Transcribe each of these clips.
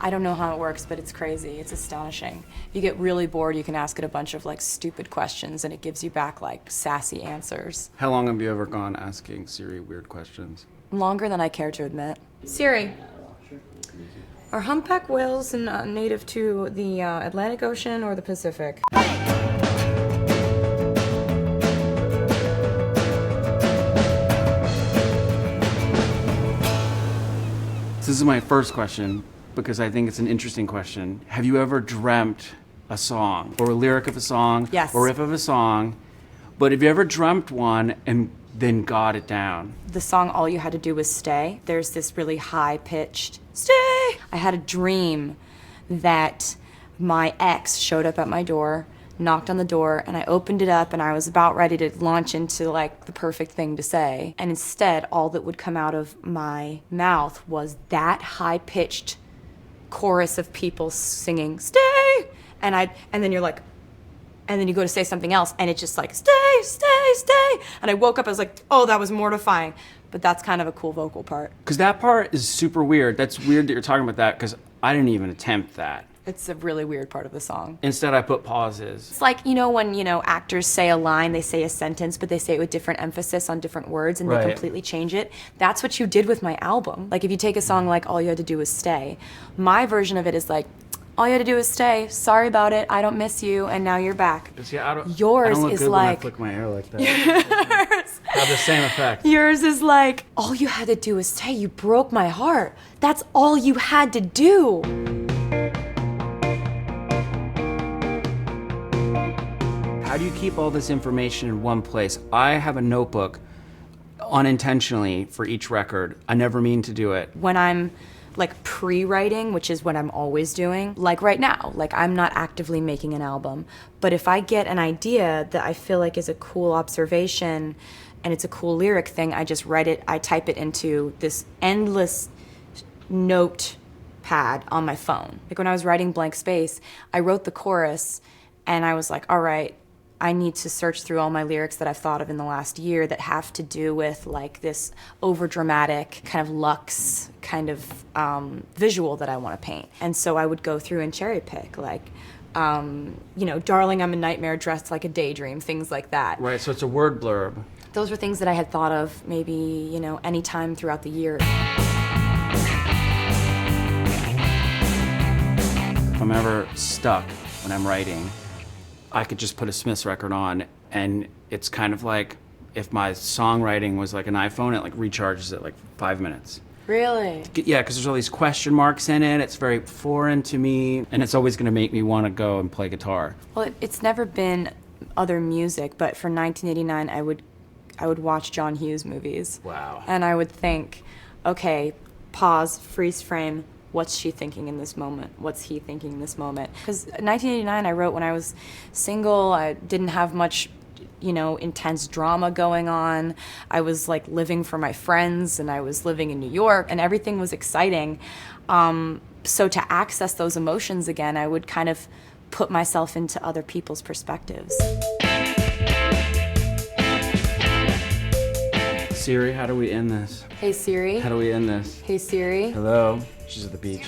I don't know how it works, but it's crazy. It's astonishing. If you get really bored, you can ask it a bunch of like stupid questions and it gives you back like sassy answers. How long have you ever gone asking Siri weird questions? Longer than I care to admit. Siri, are humpback whales native to the Atlantic Ocean or the Pacific? This is my first question because I think it's an interesting question. Have you ever dreamt a song or a lyric of a song Yes. or riff of a song, but have you ever dreamt one and then got it down? The song All You Had to Do Was Stay, there's this really high-pitched stay. I had a dream that my ex showed up at my door, knocked on the door, and I opened it up and I was about ready to launch into like the perfect thing to say. And instead, all that would come out of my mouth was that high-pitched chorus of people singing stay. And then you're like, and then you go to say something else and it's just like stay, stay, stay. And I woke up, I was like, oh, that was mortifying. But that's kind of a cool vocal part. Because that part is super weird. That's weird that you're talking about that because I didn't even attempt that. It's a really weird part of the song. Instead, I put pauses. It's like, when, actors say a line, they say a sentence, but they say it with different emphasis on different words and Right. they completely change it. That's what you did with my album. Like if you take a song like All You Had to Do Was Stay, my version of it is like, all you had to do was stay, sorry about it, I don't miss you, and now you're back. See, Yours I don't look is good like, when I flick my hair like that. Have the same effect. yours is like, all you had to do was stay, you broke my heart. That's all you had to do. How do you keep all this information in one place? I have a notebook unintentionally for each record. I never mean to do it. When I'm like pre-writing, which is what I'm always doing, like right now, like I'm not actively making an album, but if I get an idea that I feel like is a cool observation and it's a cool lyric thing, I just write it, I type it into this endless notepad on my phone. Like when I was writing Blank Space, I wrote the chorus and I was like, all right, I need to search through all my lyrics that I've thought of in the last year that have to do with like this overdramatic kind of luxe kind of visual that I want to paint. And so I would go through and cherry pick like, darling, I'm a nightmare dressed like a daydream, things like that. Right, so it's a word blurb. Those were things that I had thought of maybe, any time throughout the year. If I'm ever stuck when I'm writing, I could just put a Smiths record on and it's kind of like if my songwriting was like an iPhone, it like recharges it like 5 minutes. Really? Yeah, because there's all these question marks in it. It's very foreign to me and it's always gonna make me wanna go and play guitar. Well, it's never been other music, but for 1989, I would watch John Hughes movies. Wow. And I would think, okay, pause, freeze frame, what's she thinking in this moment? What's he thinking in this moment? Because 1989 I wrote when I was single, I didn't have much, intense drama going on. I was like living for my friends and I was living in New York and everything was exciting. So to access those emotions again, I would kind of put myself into other people's perspectives. Siri, how do we end this? Hey Siri. How do we end this? Hey Siri. Hello? She's at the beach.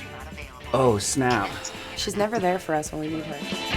Oh, snap. She's never there for us when we need her.